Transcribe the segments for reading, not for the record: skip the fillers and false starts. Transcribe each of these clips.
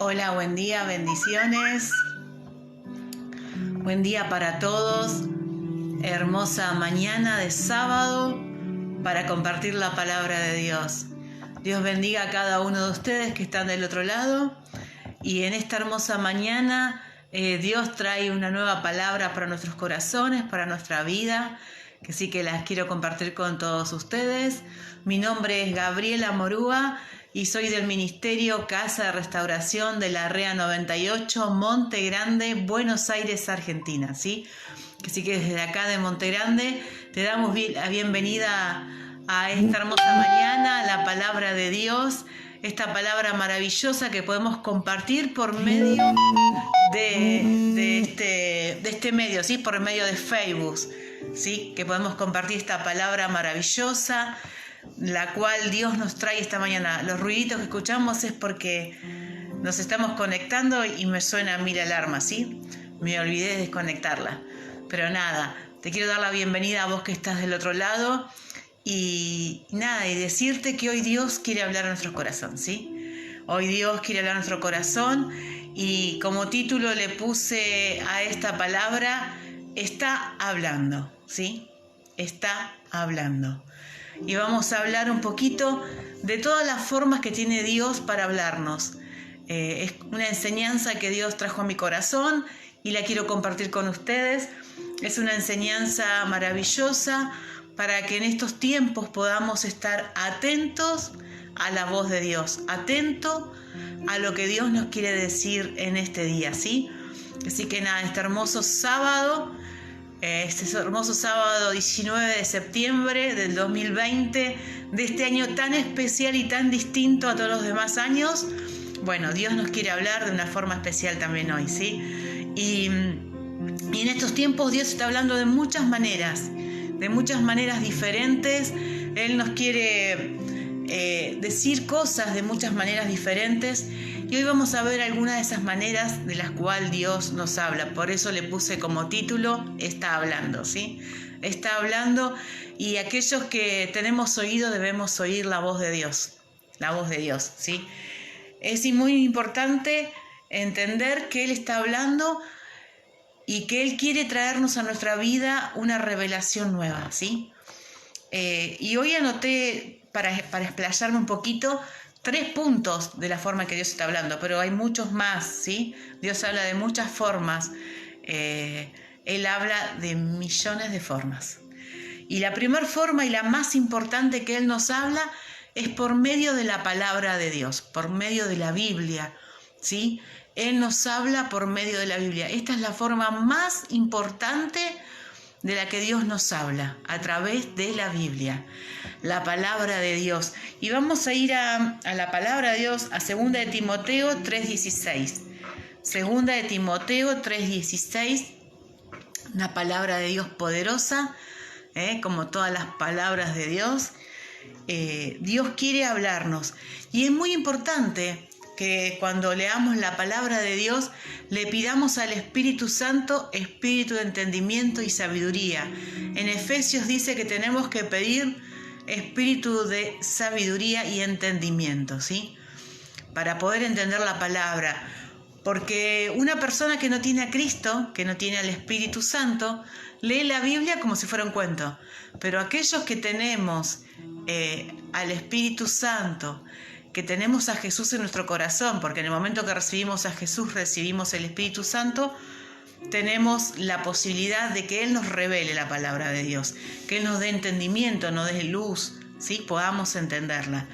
Hola, buen día, bendiciones. Buen día para todos. Hermosa mañana de sábado para compartir la palabra de Dios. Dios bendiga a cada uno de ustedes que están del otro lado. Y en esta hermosa mañana Dios trae una nueva palabra para nuestros corazones, para nuestra vida, que sí que las quiero compartir con todos ustedes. Mi nombre es Gabriela Morúa y soy del Ministerio Casa de Restauración de la REA 98, Monte Grande, Buenos Aires, Argentina, ¿sí? Así que desde acá de Monte Grande te damos la bienvenida a esta hermosa mañana, la palabra de Dios, esta palabra maravillosa que podemos compartir por medio de este medio, ¿sí? Por medio de Facebook, ¿sí? Que podemos compartir esta palabra maravillosa, la cual Dios nos trae esta mañana. Los ruiditos que escuchamos es porque nos estamos conectando y me suena a mí la alarma, ¿sí? Me olvidé de desconectarla. Pero nada, te quiero dar la bienvenida a vos que estás del otro lado y decirte que hoy Dios quiere hablar a nuestro corazón, ¿sí? Hoy Dios quiere hablar a nuestro corazón y como título le puse a esta palabra, está hablando, ¿sí? Está hablando. Y vamos a hablar un poquito de todas las formas que tiene Dios para hablarnos. Es una enseñanza que Dios trajo a mi corazón y la quiero compartir con ustedes. Es una enseñanza maravillosa para que en estos tiempos podamos estar atentos a la voz de Dios, atento a lo que Dios nos quiere decir en este día, ¿sí? Así que nada, este hermoso sábado 19 de septiembre del 2020, de este año tan especial y tan distinto a todos los demás años, bueno, Dios nos quiere hablar de una forma especial también hoy, ¿sí? Y en estos tiempos Dios está hablando de muchas maneras diferentes. Él nos quiere decir cosas de muchas maneras diferentes y hoy vamos a ver algunas de esas maneras de las cuales Dios nos habla. Por eso le puse como título, está hablando, ¿sí? Está hablando y aquellos que tenemos oído debemos oír la voz de Dios, ¿sí? Es muy importante entender que Él está hablando y que Él quiere traernos a nuestra vida una revelación nueva, ¿sí? Y hoy anoté, para explayarme un poquito, 3 puntos de la forma que Dios está hablando, pero hay muchos más, ¿sí? Dios habla de muchas formas. Él habla de millones de formas. Y la primera forma y la más importante que Él nos habla es por medio de la palabra de Dios, por medio de la Biblia, ¿sí? Él nos habla por medio de la Biblia. Esta es la forma más importante de la que Dios nos habla, a través de la Biblia, la palabra de Dios. Y vamos a ir a la palabra de Dios, a 2 de Timoteo 3:16. 2 de Timoteo 3:16, una palabra de Dios poderosa, como todas las palabras de Dios. Dios quiere hablarnos. Y es muy importante que cuando leamos la palabra de Dios le pidamos al Espíritu Santo espíritu de entendimiento y sabiduría. En Efesios dice que tenemos que pedir espíritu de sabiduría y entendimiento, ¿sí? Para poder entender la palabra. Porque una persona que no tiene a Cristo, que no tiene al Espíritu Santo, lee la Biblia como si fuera un cuento. Pero aquellos que tenemos al Espíritu Santo, que tenemos a Jesús en nuestro corazón, porque en el momento que recibimos a Jesús, recibimos el Espíritu Santo, tenemos la posibilidad de que Él nos revele la palabra de Dios, que Él nos dé entendimiento, nos dé luz, ¿sí? Podamos entenderla.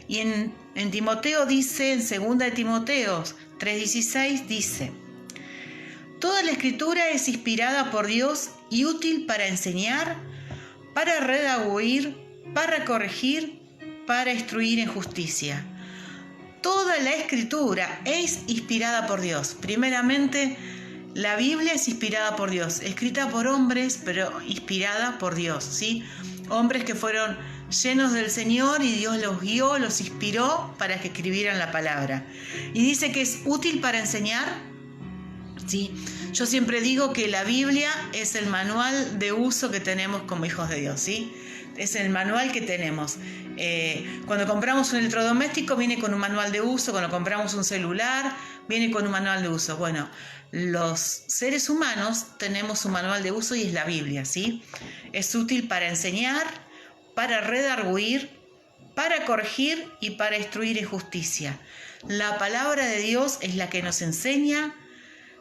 Y en Timoteo dice, en 2 de Timoteo 3:16 dice: toda la Escritura es inspirada por Dios y útil para enseñar, para redarguir, para corregir, para instruir en justicia. Toda la Escritura es inspirada por Dios. Primeramente, la Biblia es inspirada por Dios, escrita por hombres, pero inspirada por Dios, ¿sí? Hombres que fueron llenos del Señor y Dios los guió, los inspiró para que escribieran la palabra. Y dice que es útil para enseñar, ¿sí? Yo siempre digo que la Biblia es el manual de uso que tenemos como hijos de Dios, ¿sí? es el manual que tenemos. Cuando compramos un electrodoméstico viene con un manual de uso, cuando compramos un celular viene con un manual de uso. Bueno, los seres humanos tenemos un manual de uso y es la Biblia, ¿sí? Es útil para enseñar, para redarguir, para corregir y para instruir en justicia. La palabra de Dios es la que nos enseña,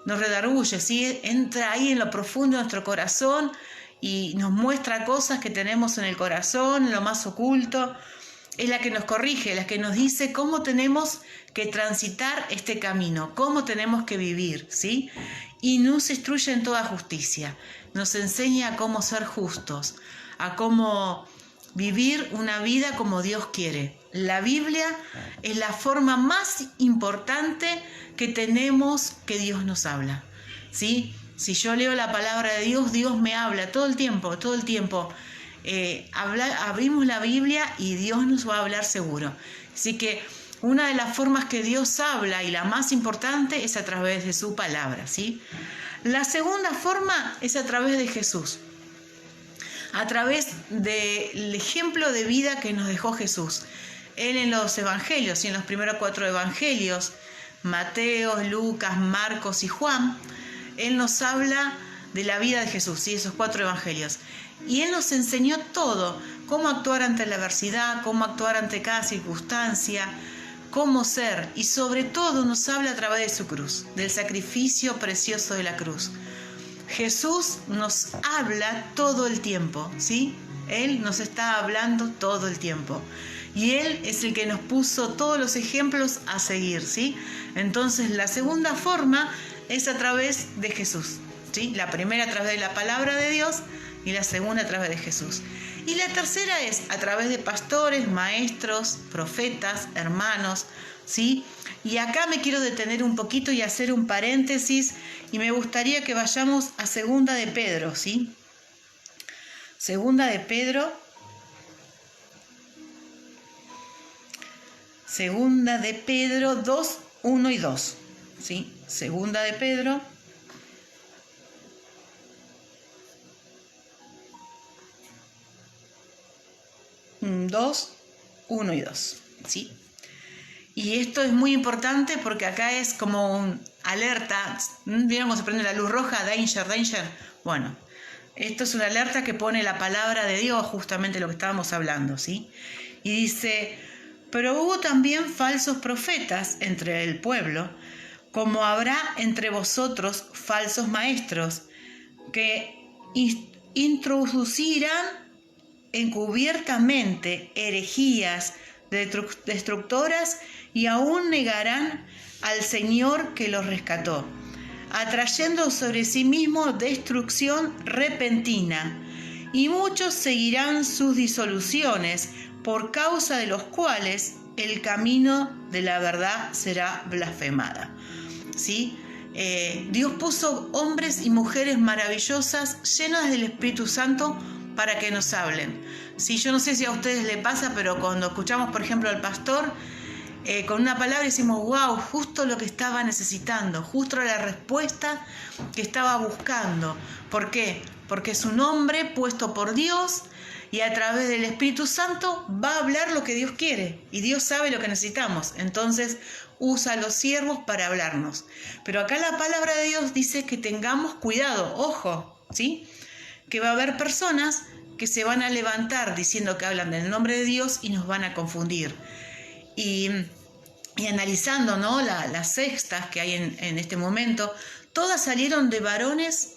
nos redarguye, ¿sí? Entra ahí en lo profundo de nuestro corazón y nos muestra cosas que tenemos en el corazón, en lo más oculto. Es la que nos corrige, la que nos dice cómo tenemos que transitar este camino, cómo tenemos que vivir, ¿sí? Y nos instruye en toda justicia. Nos enseña a cómo ser justos, a cómo vivir una vida como Dios quiere. La Biblia es la forma más importante que tenemos que Dios nos habla, ¿sí? Si yo leo la palabra de Dios, Dios me habla todo el tiempo, todo el tiempo. Abrimos la Biblia y Dios nos va a hablar seguro. Así que una de las formas que Dios habla y la más importante es a través de su palabra, ¿sí? La segunda forma es a través de Jesús, a través del ejemplo de vida que nos dejó Jesús. Él en los evangelios y en los primeros 4 evangelios, Mateo, Lucas, Marcos y Juan, Él nos habla de la vida de Jesús, ¿sí? Esos 4 evangelios. Y Él nos enseñó todo, cómo actuar ante la adversidad, cómo actuar ante cada circunstancia, cómo ser. Y sobre todo nos habla a través de su cruz, del sacrificio precioso de la cruz. Jesús nos habla todo el tiempo, ¿sí? Él nos está hablando todo el tiempo. Y Él es el que nos puso todos los ejemplos a seguir, ¿sí? Entonces la segunda forma es a través de Jesús, ¿sí? La primera a través de la palabra de Dios y la segunda a través de Jesús. Y la tercera es a través de pastores, maestros, profetas, hermanos, ¿sí? Y acá me quiero detener un poquito y hacer un paréntesis y me gustaría que vayamos a Segunda de Pedro, ¿sí? Segunda de Pedro 2, 1 y 2, ¿sí? Segunda de Pedro 2, 1 y 2, ¿sí? Y esto es muy importante porque acá es como un alerta. ¿Vieron cómo se prende la luz roja? Danger, danger. Bueno, esto es una alerta que pone la palabra de Dios, justamente lo que estábamos hablando, ¿sí? Y dice: pero hubo también falsos profetas entre el pueblo, como habrá entre vosotros falsos maestros, que introducirán encubiertamente herejías destructoras y aún negarán al Señor que los rescató, atrayendo sobre sí mismo destrucción repentina, y muchos seguirán sus disoluciones, por causa de los cuales el camino de la verdad será blasfemada, ¿sí? Dios puso hombres y mujeres maravillosas, llenas del Espíritu Santo, para que nos hablen. Sí, yo no sé si a ustedes les pasa, pero cuando escuchamos, por ejemplo, al pastor, con una palabra decimos: wow, justo lo que estaba necesitando, justo la respuesta que estaba buscando. ¿Por qué? Porque es un hombre puesto por Dios y a través del Espíritu Santo va a hablar lo que Dios quiere, y Dios sabe lo que necesitamos. Entonces usa a los siervos para hablarnos. Pero acá la palabra de Dios dice que tengamos cuidado, ojo, ¿sí? Que va a haber personas que se van a levantar diciendo que hablan del nombre de Dios y nos van a confundir. Y analizando, ¿no?, las sextas que hay en este momento, todas salieron de varones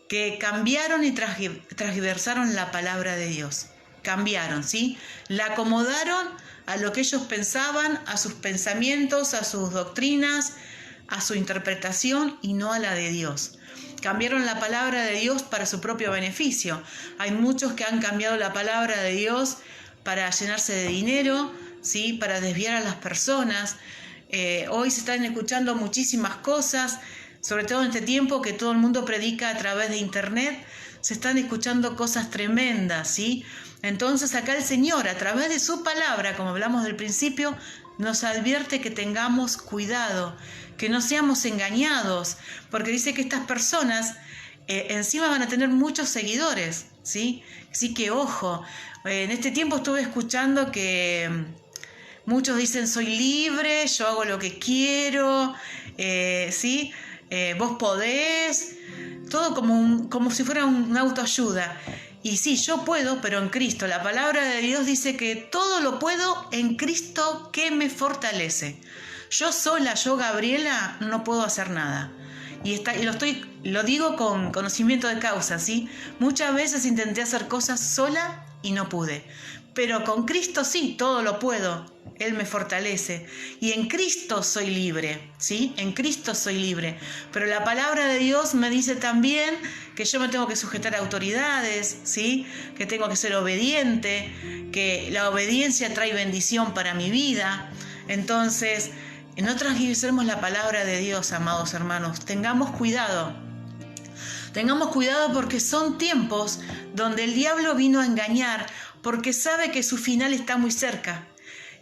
que cambiaron y transversaron la palabra de Dios. Cambiaron, ¿sí? La acomodaron a lo que ellos pensaban, a sus pensamientos, a sus doctrinas, a su interpretación y no a la de Dios. Cambiaron la palabra de Dios para su propio beneficio. Hay muchos que han cambiado la palabra de Dios para llenarse de dinero, ¿sí?, para desviar a las personas. Hoy se están escuchando muchísimas cosas, sobre todo en este tiempo que todo el mundo predica a través de internet. Se están escuchando cosas tremendas, ¿sí? Entonces acá el Señor, a través de su palabra, como hablamos del principio, nos advierte que tengamos cuidado, que no seamos engañados, porque dice que estas personas encima van a tener muchos seguidores, ¿sí? Así que ojo, en este tiempo estuve escuchando que muchos dicen soy libre, yo hago lo que quiero, ¿sí? Vos podés, todo como si fuera una autoayuda. Y sí, yo puedo, pero en Cristo. La palabra de Dios dice que todo lo puedo en Cristo que me fortalece. Yo sola, yo Gabriela, no puedo hacer nada. Y lo digo con conocimiento de causa, ¿sí? Muchas veces intenté hacer cosas sola y no pude. Pero con Cristo sí, todo lo puedo. Él me fortalece. Y en Cristo soy libre, ¿sí? En Cristo soy libre. Pero la palabra de Dios me dice también que yo me tengo que sujetar a autoridades, ¿sí? Que tengo que ser obediente, que la obediencia trae bendición para mi vida. Entonces, no transgresemos la palabra de Dios, amados hermanos. Tengamos cuidado. Tengamos cuidado porque son tiempos donde el diablo vino a engañar porque sabe que su final está muy cerca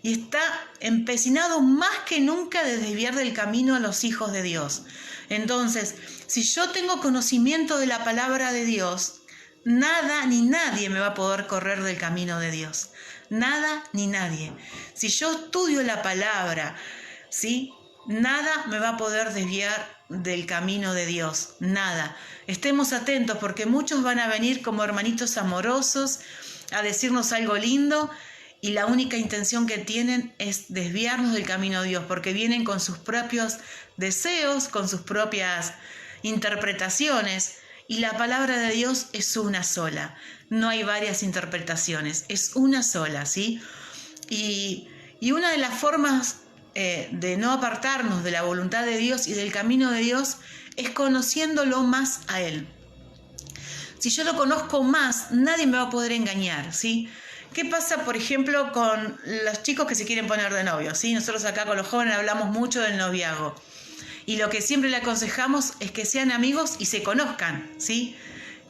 y está empecinado más que nunca de desviar del camino a los hijos de Dios. Entonces, si yo tengo conocimiento de la palabra de Dios, nada ni nadie me va a poder correr del camino de Dios. Nada ni nadie. Si yo estudio la palabra, ¿sí? Nada me va a poder desviar del camino de Dios, nada. Estemos atentos porque muchos van a venir como hermanitos amorosos a decirnos algo lindo y la única intención que tienen es desviarnos del camino de Dios porque vienen con sus propios deseos, con sus propias interpretaciones y la palabra de Dios es una sola, no hay varias interpretaciones, es una sola, ¿sí? Y una de las formas de no apartarnos de la voluntad de Dios y del camino de Dios es conociéndolo más a Él. Si yo lo conozco más, nadie me va a poder engañar, ¿sí? ¿Qué pasa, por ejemplo, con los chicos que se quieren poner de novio, ¿sí? Nosotros acá con los jóvenes hablamos mucho del noviazgo. Y lo que siempre le aconsejamos es que sean amigos y se conozcan, ¿sí?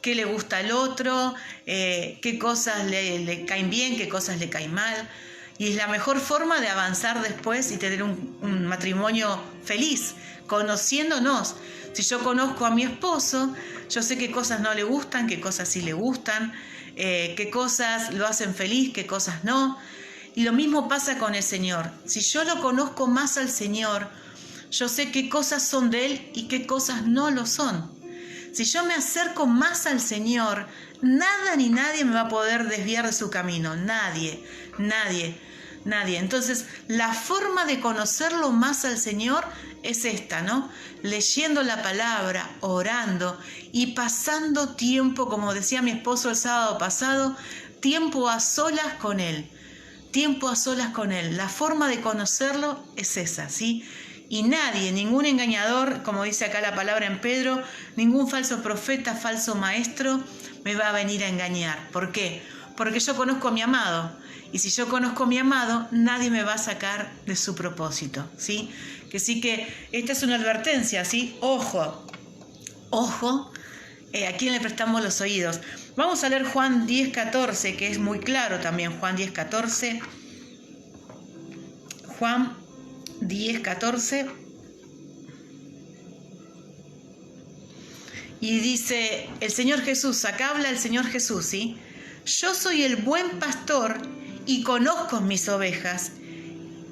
Qué le gusta al otro, qué cosas le caen bien, qué cosas le caen mal. Y es la mejor forma de avanzar después y tener un matrimonio feliz, conociéndonos. Si yo conozco a mi esposo, yo sé qué cosas no le gustan, qué cosas sí le gustan, qué cosas lo hacen feliz, qué cosas no. Y lo mismo pasa con el Señor. Si yo lo conozco más al Señor, yo sé qué cosas son de Él y qué cosas no lo son. Si yo me acerco más al Señor, nada ni nadie me va a poder desviar de su camino. Nadie. Entonces, la forma de conocerlo más al Señor es esta, ¿no? Leyendo la palabra, orando y pasando tiempo, como decía mi esposo el sábado pasado, tiempo a solas con Él. Tiempo a solas con Él. La forma de conocerlo es esa, ¿sí? Y nadie, ningún engañador, como dice acá la palabra en Pedro, ningún falso profeta, falso maestro, me va a venir a engañar. ¿Por qué? Porque yo conozco a mi amado. Y si yo conozco a mi amado, nadie me va a sacar de su propósito, ¿sí? Que sí que esta es una advertencia, ¿sí? Ojo, ¿a quién le prestamos los oídos? Vamos a leer Juan 10:14, que es muy claro también, Juan 10:14. Juan 10:14. Y dice el Señor Jesús, acá habla el Señor Jesús, ¿sí? Yo soy el buen pastor y conozco mis ovejas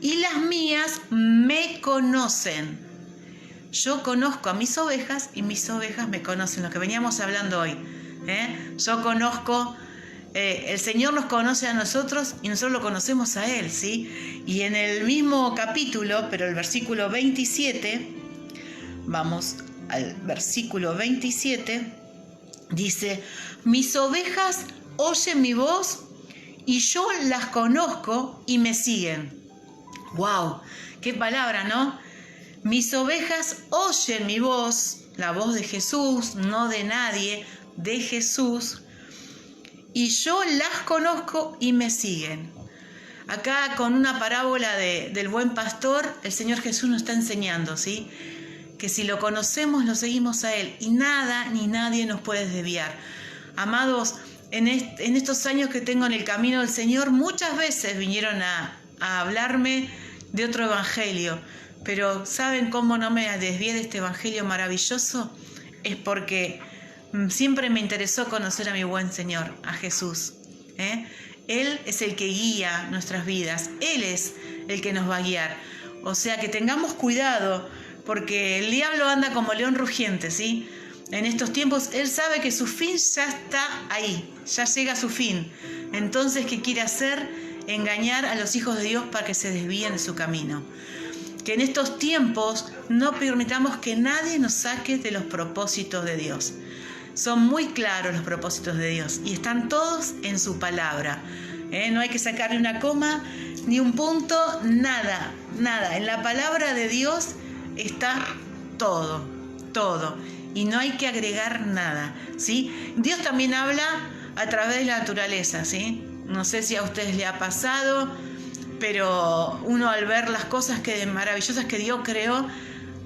y las mías me conocen. Yo conozco a mis ovejas y mis ovejas me conocen, lo que veníamos hablando hoy. Yo conozco, el Señor nos conoce a nosotros y nosotros lo conocemos a Él, ¿sí? Y en el mismo capítulo, pero el versículo 27, vamos al versículo 27, dice, mis ovejas oyen mi voz y yo las conozco y me siguen. ¡Wow! ¡Qué palabra!, ¿no? Mis ovejas oyen mi voz, la voz de Jesús, no de nadie, de Jesús, y yo las conozco y me siguen. Acá con una parábola del buen pastor, el Señor Jesús nos está enseñando, ¿sí? Que si lo conocemos, lo seguimos a Él y nada ni nadie nos puede desviar. Amados, en estos años que tengo en el camino del Señor, muchas veces vinieron a hablarme de otro evangelio, pero ¿saben cómo no me desvié de este evangelio maravilloso? Es porque siempre me interesó conocer a mi buen Señor, a Jesús. Él es el que guía nuestras vidas, Él es el que nos va a guiar. O sea que tengamos cuidado, porque el diablo anda como león rugiente, ¿sí? En estos tiempos Él sabe que su fin ya está ahí, ya llega a su fin. Entonces, ¿qué quiere hacer? Engañar a los hijos de Dios para que se desvíen de su camino. Que en estos tiempos no permitamos que nadie nos saque de los propósitos de Dios. Son muy claros los propósitos de Dios y están todos en su palabra. No hay que sacarle una coma, ni un punto, nada, nada. En la palabra de Dios está todo, todo. Y no hay que agregar nada, ¿sí? Dios también habla a través de la naturaleza, ¿sí? No sé si a ustedes les ha pasado, pero uno al ver las cosas maravillosas que Dios creó,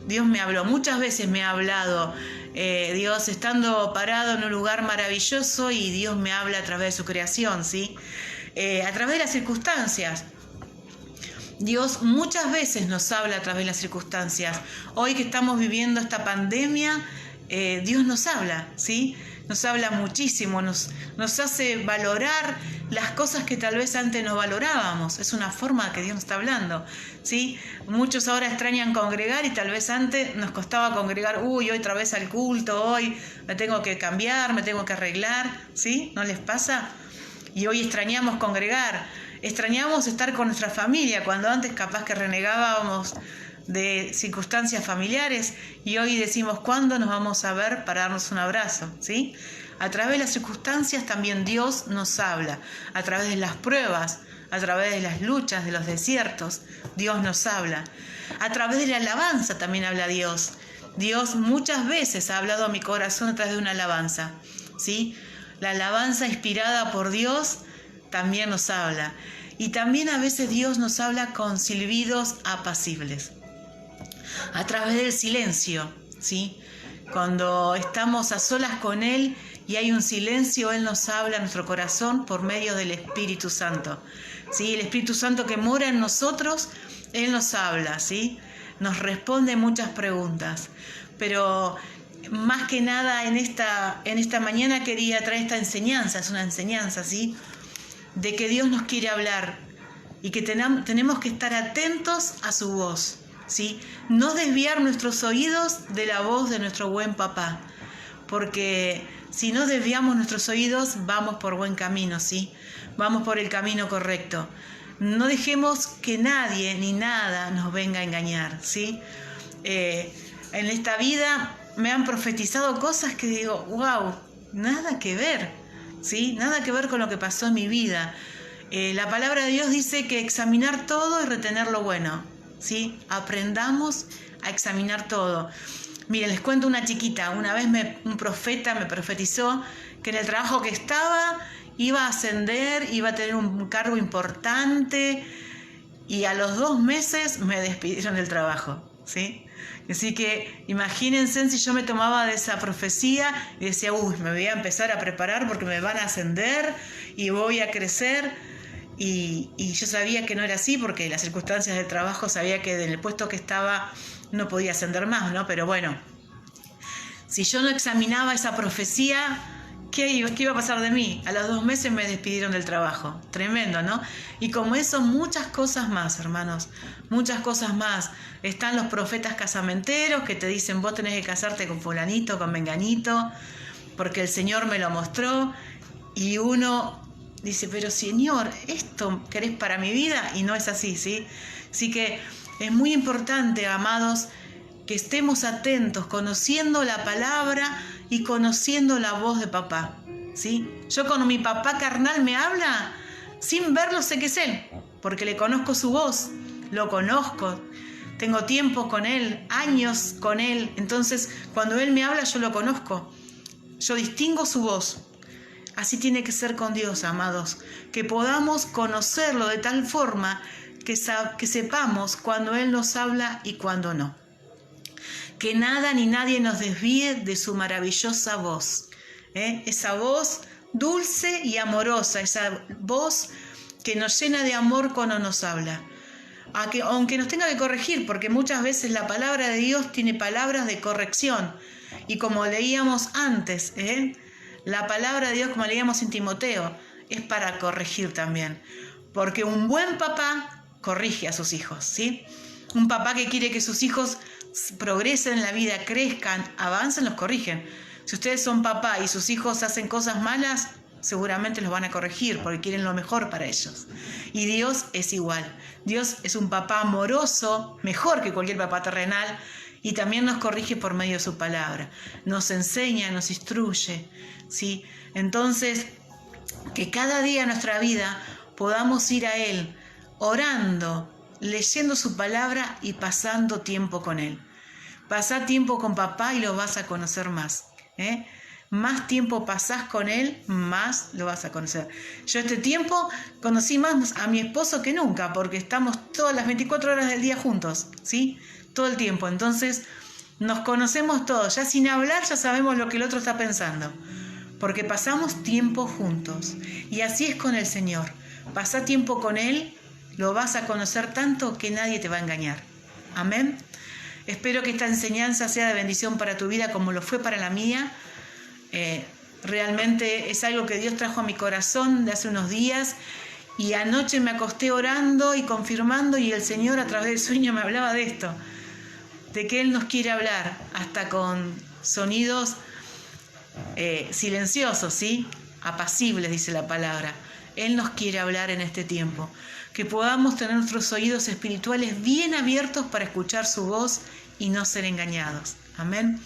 Dios me habló. Muchas veces me ha hablado Dios estando parado en un lugar maravilloso y Dios me habla a través de su creación, ¿sí? A través de las circunstancias. Dios muchas veces nos habla a través de las circunstancias. Hoy que estamos viviendo esta pandemia, Dios nos habla, ¿sí? Nos habla muchísimo, nos hace valorar las cosas que tal vez antes no valorábamos. Es una forma que Dios nos está hablando, ¿sí? Muchos ahora extrañan congregar y tal vez antes nos costaba congregar. Hoy otra vez al culto, hoy me tengo que cambiar, me tengo que arreglar, ¿sí? ¿No les pasa? Y hoy extrañamos congregar, extrañamos estar con nuestra familia, cuando antes capaz que renegábamos de circunstancias familiares y hoy decimos ¿cuándo nos vamos a ver para darnos un abrazo? ¿Sí? A través de las circunstancias también Dios nos habla, a través de las pruebas, a través de las luchas, de los desiertos, Dios nos habla. A través de la alabanza también habla Dios. Dios muchas veces ha hablado a mi corazón a través de una alabanza, ¿sí? La alabanza inspirada por Dios también nos habla. Y también a veces Dios nos habla con silbidos apacibles. A través del silencio, ¿sí? Cuando estamos a solas con Él y hay un silencio, Él nos habla a nuestro corazón por medio del Espíritu Santo, ¿sí? El Espíritu Santo que mora en nosotros, Él nos habla, ¿sí? Nos responde muchas preguntas. Pero más que nada en esta mañana quería traer esta enseñanza, es una enseñanza, ¿sí? De que Dios nos quiere hablar y que tenemos que estar atentos a su voz, ¿sí? No desviar nuestros oídos de la voz de nuestro buen papá, porque si no desviamos nuestros oídos vamos por buen camino, ¿sí? Vamos por el camino correcto. No dejemos que nadie ni nada nos venga a engañar, ¿sí? En esta vida me han profetizado cosas que digo, wow, nada que ver, ¿sí? Nada que ver con lo que pasó en mi vida. La palabra de Dios dice que examinar todo y retener lo bueno, ¿sí? Aprendamos a examinar todo. Miren, les cuento una chiquita. Una vez un profeta me profetizó que en el trabajo que estaba iba a ascender, iba a tener un cargo importante y a los 2 meses me despidieron del trabajo, ¿sí? Así que imagínense si yo me tomaba de esa profecía y decía, me voy a empezar a preparar porque me van a ascender y voy a crecer. Y yo sabía que no era así porque las circunstancias del trabajo sabía que en el puesto que estaba no podía ascender más, ¿no? Pero bueno, si yo no examinaba esa profecía, ¿qué iba a pasar de mí? A los 2 meses me despidieron del trabajo. Tremendo, ¿no? Y como eso, muchas cosas más, hermanos. Muchas cosas más. Están los profetas casamenteros que te dicen, vos tenés que casarte con fulanito, con menganito, porque el Señor me lo mostró. Y uno dice, pero Señor, ¿esto querés para mi vida? Y no es así, ¿sí? Así que es muy importante, amados, que estemos atentos, conociendo la palabra y conociendo la voz de papá, ¿sí? Yo cuando mi papá carnal me habla, sin verlo sé que es él, porque le conozco su voz, lo conozco, tengo tiempo con él, años con él, entonces cuando él me habla yo lo conozco, yo distingo su voz. Así tiene que ser con Dios, amados, que podamos conocerlo de tal forma que sepamos cuando Él nos habla y cuando no. Que nada ni nadie nos desvíe de su maravillosa voz. Esa voz dulce y amorosa, esa voz que nos llena de amor cuando nos habla. Aunque nos tenga que corregir, porque muchas veces la palabra de Dios tiene palabras de corrección. Y como leíamos antes, la palabra de Dios, como leíamos en Timoteo, es para corregir también. Porque un buen papá corrige a sus hijos, ¿sí? Un papá que quiere que sus hijos progresen en la vida, crezcan, avancen, los corrigen. Si ustedes son papá y sus hijos hacen cosas malas, seguramente los van a corregir porque quieren lo mejor para ellos. Y Dios es igual. Dios es un papá amoroso, mejor que cualquier papá terrenal, y también nos corrige por medio de su palabra. Nos enseña, nos instruye, ¿sí? Entonces, que cada día en nuestra vida podamos ir a Él orando, leyendo su palabra y pasando tiempo con Él. Pasá tiempo con papá y lo vas a conocer más. Más tiempo pasás con Él, más lo vas a conocer. Yo este tiempo conocí más a mi esposo que nunca, porque estamos todas las 24 horas del día juntos, ¿sí? Todo el tiempo. Entonces nos conocemos todos. Ya sin hablar ya sabemos lo que el otro está pensando, porque pasamos tiempo juntos. Y así es con el Señor. Pasá tiempo con Él, lo vas a conocer tanto que nadie te va a engañar. Amén. Espero que esta enseñanza sea de bendición para tu vida como lo fue para la mía. Realmente es algo que Dios trajo a mi corazón de hace unos días, y anoche me acosté orando y confirmando, y el Señor a través del sueño me hablaba de esto, de que Él nos quiere hablar hasta con sonidos silenciosos, ¿sí? Apacibles, dice la palabra. Él nos quiere hablar en este tiempo, que podamos tener nuestros oídos espirituales bien abiertos para escuchar su voz y no ser engañados. Amén.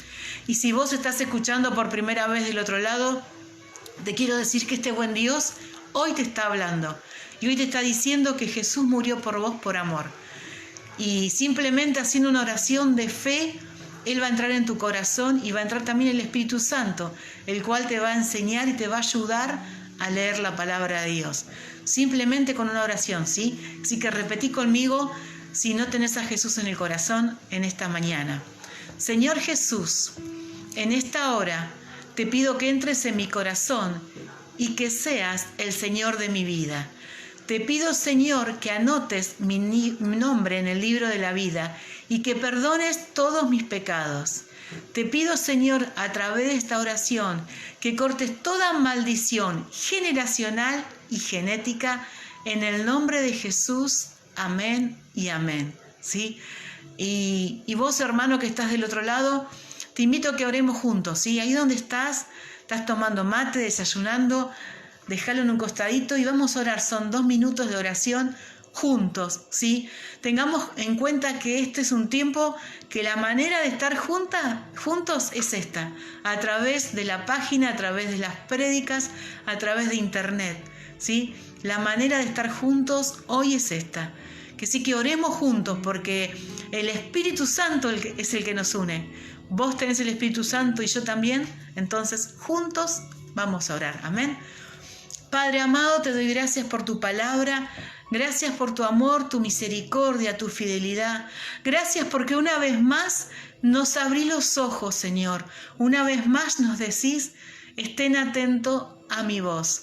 Y si vos estás escuchando por primera vez del otro lado, te quiero decir que este buen Dios hoy te está hablando y hoy te está diciendo que Jesús murió por vos por amor. Y simplemente haciendo una oración de fe, Él va a entrar en tu corazón y va a entrar también el Espíritu Santo, el cual te va a enseñar y te va a ayudar a leer la palabra de Dios. Simplemente con una oración, ¿sí? Así que repetí conmigo si no tenés a Jesús en el corazón en esta mañana. Señor Jesús, en esta hora te pido que entres en mi corazón y que seas el Señor de mi vida. Te pido, Señor, que anotes mi nombre en el libro de la vida y que perdones todos mis pecados. Te pido, Señor, a través de esta oración, que cortes toda maldición generacional y genética en el nombre de Jesús. Amén y amén. ¿Sí? Y vos, hermano, que estás del otro lado, te invito a que oremos juntos, ¿sí? Ahí donde estás tomando mate, desayunando, déjalo en un costadito y vamos a orar. Son 2 minutos de oración juntos, ¿sí? Tengamos en cuenta que este es un tiempo que la manera de estar juntos es esta, a través de la página, a través de las prédicas, a través de internet, ¿sí? La manera de estar juntos hoy es esta. Que sí, que oremos juntos, porque el Espíritu Santo es el que nos une. Vos tenés el Espíritu Santo y yo también, entonces juntos vamos a orar. Amén. Padre amado, te doy gracias por tu palabra, gracias por tu amor, tu misericordia, tu fidelidad. Gracias porque una vez más nos abrís los ojos, Señor. Una vez más nos decís, estén atentos a mi voz.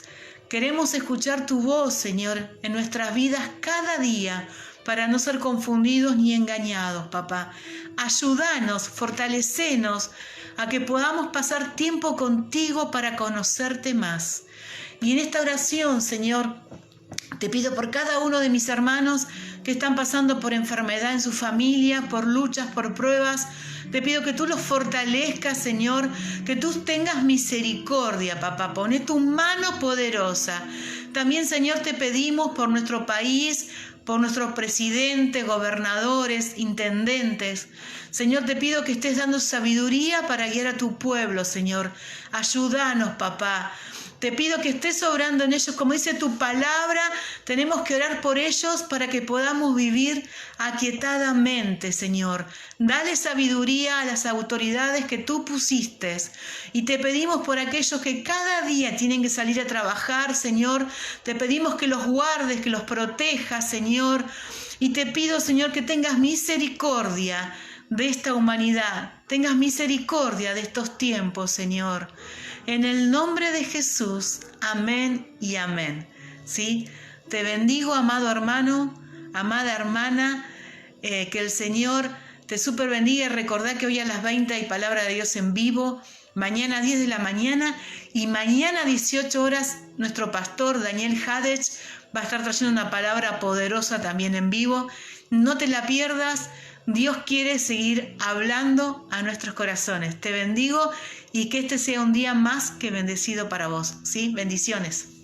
Queremos escuchar tu voz, Señor, en nuestras vidas cada día, para no ser confundidos ni engañados, papá. Ayúdanos, fortalecenos a que podamos pasar tiempo contigo para conocerte más. Y en esta oración, Señor, te pido por cada uno de mis hermanos que están pasando por enfermedad en su familia, por luchas, por pruebas. Te pido que tú los fortalezcas, Señor, que tú tengas misericordia, papá. Poné tu mano poderosa. También, Señor, te pedimos por nuestro país, por nuestros presidentes, gobernadores, intendentes. Señor, te pido que estés dando sabiduría para guiar a tu pueblo, Señor. Ayúdanos, papá. Te pido que estés obrando en ellos, como dice tu palabra, tenemos que orar por ellos para que podamos vivir aquietadamente, Señor. Dale sabiduría a las autoridades que tú pusiste. Y te pedimos por aquellos que cada día tienen que salir a trabajar, Señor. Te pedimos que los guardes, que los protejas, Señor. Y te pido, Señor, que tengas misericordia de esta humanidad. Tengas misericordia de estos tiempos, Señor. En el nombre de Jesús, amén y amén. ¿Sí? Te bendigo, amado hermano, amada hermana, que el Señor Te súper bendiga y recordá que hoy a las 20 hay Palabra de Dios en vivo, mañana a 10 de la mañana y mañana a 18 horas nuestro pastor Daniel Hadech va a estar trayendo una palabra poderosa también en vivo. No te la pierdas. Dios quiere seguir hablando a nuestros corazones. Te bendigo y que este sea un día más que bendecido para vos. ¿Sí? Bendiciones.